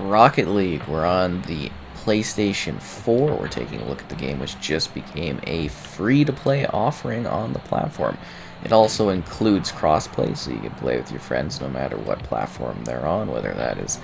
Rocket League. We're on the PlayStation 4. We're taking a look at the game, which just became a free-to-play offering on the platform. It also includes crossplay, so you can play with your friends no matter what platform they're on, whether that is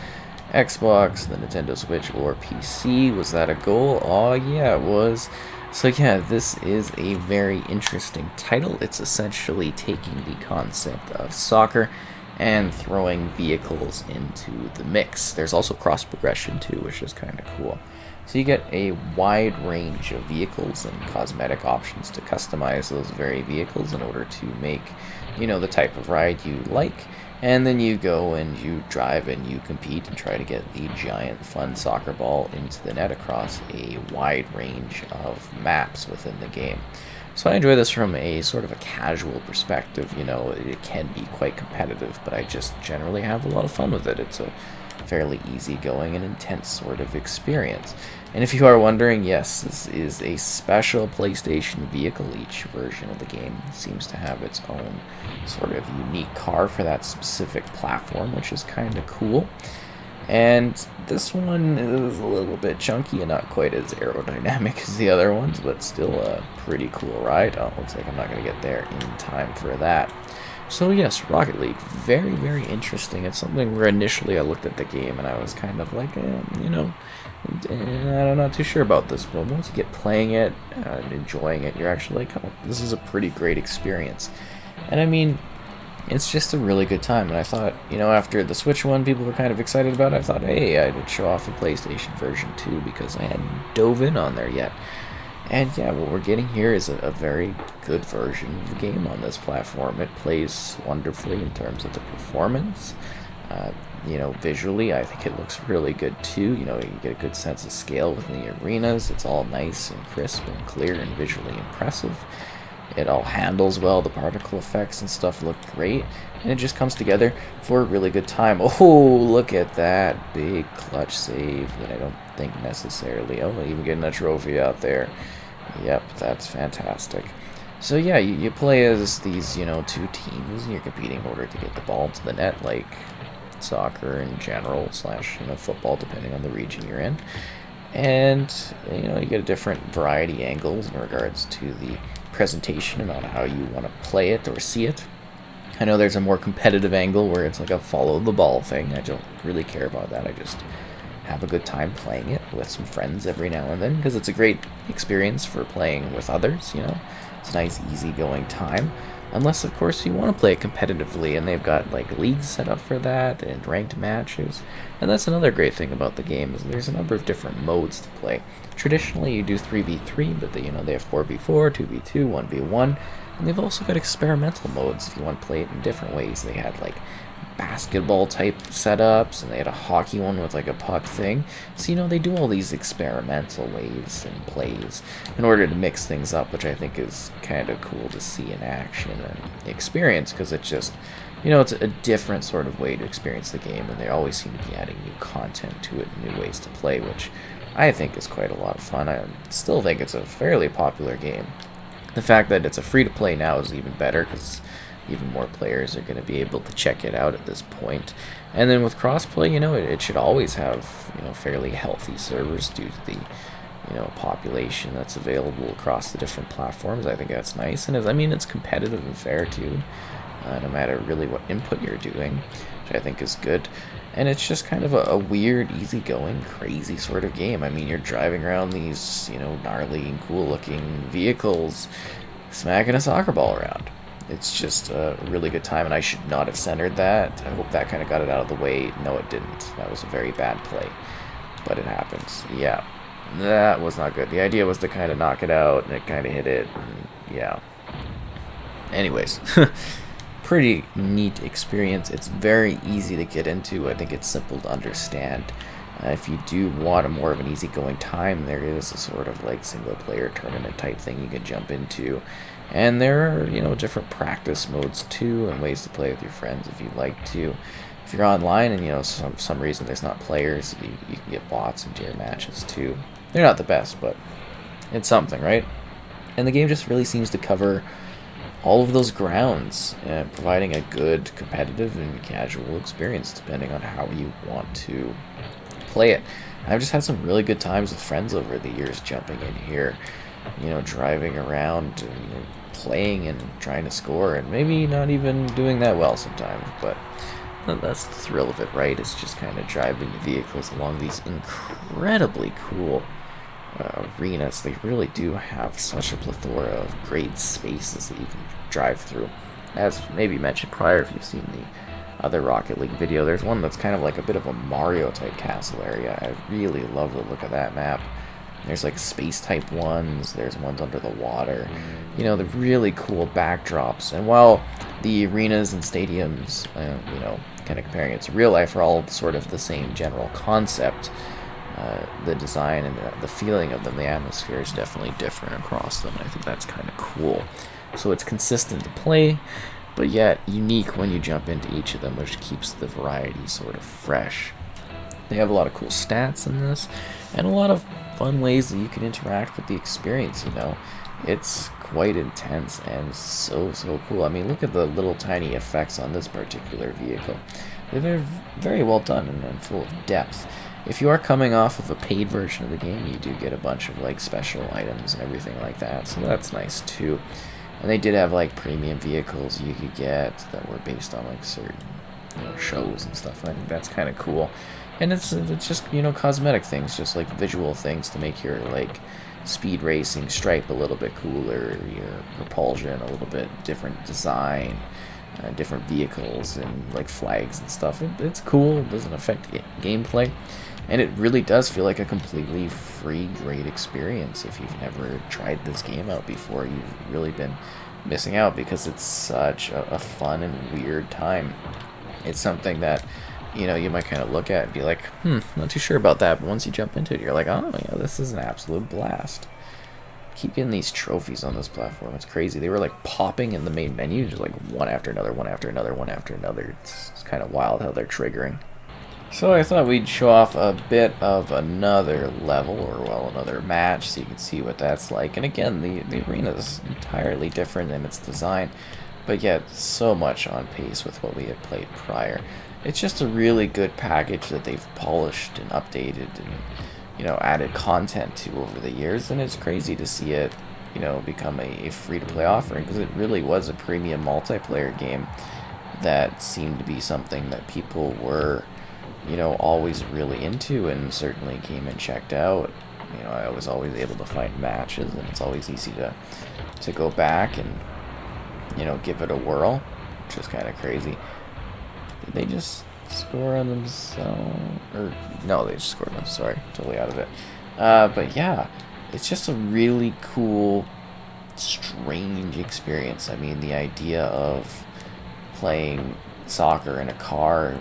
Xbox, the Nintendo Switch, or PC. Was that a goal? Oh, yeah, it was. So yeah, this is a very interesting title. It's essentially taking the concept of soccer and throwing vehicles into the mix. There's also cross progression too, which is kind of cool. So you get a wide range of vehicles and cosmetic options to customize those very vehicles in order to make, the type of ride you like. And then you go and you drive and you compete and try to get the giant fun soccer ball into the net across a wide range of maps within the game. So I enjoy this from a sort of a casual perspective. It can be quite competitive, but I just generally have a lot of fun with it. It's a fairly easygoing and intense sort of experience. And if you are wondering, yes, this is a special PlayStation vehicle. Each version of the game seems to have its own sort of unique car for that specific platform, which is kind of cool. And this one is a little bit chunky and not quite as aerodynamic as the other ones, but still a pretty cool ride. Oh, looks like I'm not going to get there in time for that. So yes, Rocket League, very, very interesting. It's something where initially I looked at the game and I was kind of like, I'm not too sure about this. But once you get playing it and enjoying it, you're actually like, oh, this is a pretty great experience. And I mean, it's just a really good time. And I thought, after the Switch one, people were kind of excited about it. I thought, hey, I would show off the PlayStation version too, because I hadn't dove in on there yet. And yeah, what we're getting here is a very good version of the game on this platform. It plays wonderfully in terms of the performance. Visually, I think it looks really good too. You get a good sense of scale within the arenas. It's all nice and crisp and clear and visually impressive. It all handles well. The particle effects and stuff look great. And it just comes together for a really good time. Oh, look at that big clutch save that I don't think necessarily. Oh, even getting a trophy out there. Yep, that's fantastic. So yeah, you play as these, two teams, and you're competing in order to get the ball to the net, like soccer in general, slash, football, depending on the region you're in. And, you get a different variety angles in regards to the presentation and on how you want to play it or see it. I know there's a more competitive angle where it's like a follow the ball thing. I don't really care about that. I just have a good time playing it with some friends every now and then, because it's a great experience for playing with others. It's a nice easygoing time, unless of course you want to play it competitively, and they've got like leagues set up for that and ranked matches. And that's another great thing about the game, is there's a number of different modes to play. Traditionally you do 3v3, but they have 4v4, 2v2, 1v1, and they've also got experimental modes if you want to play it in different ways. They had like basketball type setups, and they had a hockey one with like a puck thing. So they do all these experimental ways and plays in order to mix things up, which I think is kind of cool to see in action and experience, because it's just it's a different sort of way to experience the game, and they always seem to be adding new content to it, new ways to play, which I think is quite a lot of fun. I still think it's a fairly popular game. The fact that it's a free-to-play now is even better, because even more players are going to be able to check it out at this point. And then with crossplay, it should always have, fairly healthy servers due to the, population that's available across the different platforms. I think that's nice. And it's competitive and fair too, no matter really what input you're doing, which I think is good. And it's just kind of a weird, easygoing, crazy sort of game. You're driving around these, gnarly and cool-looking vehicles, smacking a soccer ball around. It's just a really good time, and I should not have centered that. I hope that kind of got it out of the way. No, it didn't. That was a very bad play, but it happens. Yeah, that was not good. The idea was to kind of knock it out, and it kind of hit it, and yeah. Anyways, pretty neat experience. It's very easy to get into. I think it's simple to understand. If you do want a more of an easygoing time, there is a sort of like single-player tournament type thing you can jump into. And there are, different practice modes too, and ways to play with your friends if you'd like to. If you're online and, some reason there's not players, you can get bots into your matches too. They're not the best, but it's something, right? And the game just really seems to cover all of those grounds, providing a good competitive and casual experience depending on how you want to play it. I've just had some really good times with friends over the years jumping in here, you know, driving around and playing and trying to score, and maybe not even doing that well sometimes, but that's the thrill of it, right? It's just kind of driving the vehicles along these incredibly cool arenas. They really do have such a plethora of great spaces that you can drive through. As maybe mentioned prior, if you've seen the other Rocket League video, there's one that's kind of like a bit of a Mario type castle area. I really love the look of that map. There's like space type ones, there's ones under the water, you know, the really cool backdrops. And while the arenas and stadiums, you know, kind of comparing it to real life, are all sort of the same general concept, the design and the feeling of them, the atmosphere is definitely different across them. And I think that's kind of cool. So it's consistent to play, but yet unique when you jump into each of them, which keeps the variety sort of fresh. They have a lot of cool stats in this, and a lot of fun ways that you can interact with the experience, you know. It's quite intense and so cool. I mean, look at the little tiny effects on this particular vehicle. They're very well done and full of depth. If you are coming off of a paid version of the game, you do get a bunch of like special items and everything like that, so that's nice too. And they did have like premium vehicles you could get that were based on like certain, you know, shows and stuff. I think that's kind of cool. And it's just, you know, cosmetic things, just like visual things to make your like speed racing stripe a little bit cooler, your propulsion a little bit different design, different vehicles and like flags and stuff. It's cool. It doesn't affect gameplay, and it really does feel like a completely free, great experience. If you've never tried this game out before, you've really been missing out, because it's such a fun and weird time. It's something that, you know, you might kind of look at and be like, not too sure about that, but once you jump into it, you're like, oh yeah, this is an absolute blast. Keep getting these trophies on this platform. It's crazy. They were like popping in the main menu, just like one after another, one after another, one after another. It's kind of wild how they're triggering. So I thought we'd show off a bit of another level, or well, another match, so you can see what that's like. And again, the arena is entirely different in its design, but yet so much on pace with what we had played prior. It's just a really good package that they've polished and updated and, you know, added content to over the years, and it's crazy to see it, you know, become a free-to-play offering, because it really was a premium multiplayer game that seemed to be something that people were, you know, always really into, and certainly came and checked out. You know, I was always able to find matches, and it's always easy to go back and, you know, give it a whirl, which is kind of crazy. Did they just score on themselves? Or no, they just scored on them. Sorry, totally out of it. But yeah, it's just a really cool, strange experience. I mean, the idea of playing soccer in a car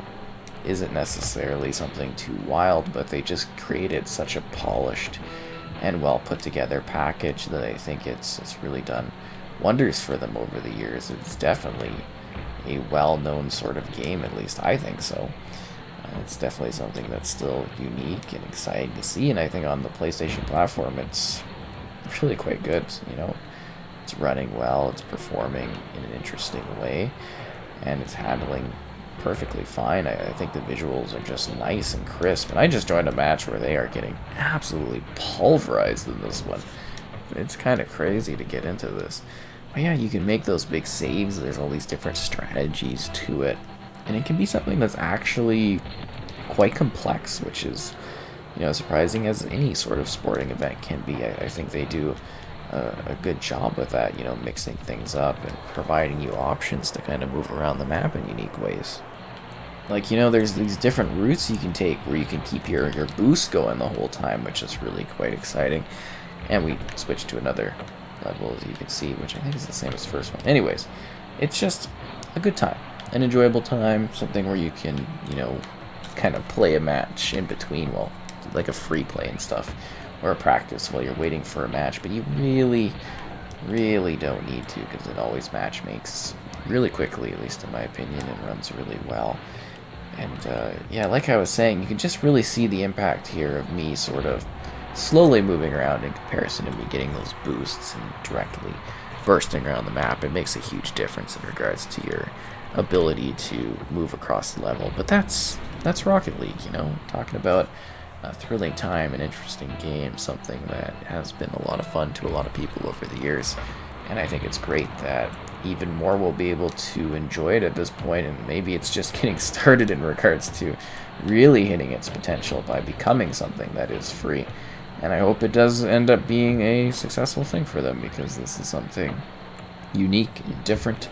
isn't necessarily something too wild, but they just created such a polished and well put together package that I think it's really done wonders for them over the years. It's definitely a well-known sort of game, at least I think so. It's definitely something that's still unique and exciting to see, and I think on the PlayStation platform it's really quite good. You know, it's running well, it's performing in an interesting way, and it's handling perfectly fine. I think the visuals are just nice and crisp, and I just joined a match where they are getting absolutely pulverized in this one. It's kind of crazy to get into this. But yeah, you can make those big saves. There's all these different strategies to it, and it can be something that's actually quite complex, which is, you know, surprising as any sort of sporting event can be. I think they do a good job with that, you know, mixing things up and providing you options to kind of move around the map in unique ways. Like, you know, there's these different routes you can take where you can keep your boost going the whole time, which is really quite exciting. And we switched to another level, as you can see, which I think is the same as the first one. Anyways, it's just a good time, an enjoyable time, something where you can, you know, kind of play a match in between, well, like a free play and stuff, or a practice while you're waiting for a match, but you really don't need to, because it always match makes really quickly, at least in my opinion, and runs really well. And yeah, like I was saying, you can just really see the impact here of me sort of slowly moving around in comparison to me getting those boosts and directly bursting around the map. It makes a huge difference in regards to your ability to move across the level. But that's Rocket League, you know, talking about a thrilling time, an interesting game, something that has been a lot of fun to a lot of people over the years. And I think it's great that even more will be able to enjoy it at this point, and maybe it's just getting started in regards to really hitting its potential by becoming something that is free. And I hope it does end up being a successful thing for them, because this is something unique and different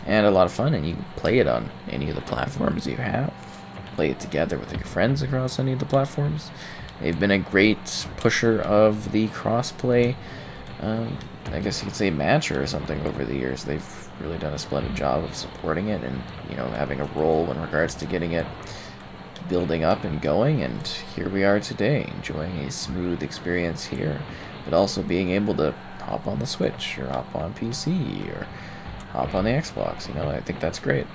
and a lot of fun, and you can play it on any of the platforms you have. Play it together with your friends across any of the platforms. They've been a great pusher of the crossplay, I guess you could say, mantra or something over the years. They've really done a splendid job of supporting it and, having a role in regards to getting it building up and going, and here we are today, enjoying a smooth experience here, but also being able to hop on the Switch, or hop on PC, or hop on the Xbox. I think that's great.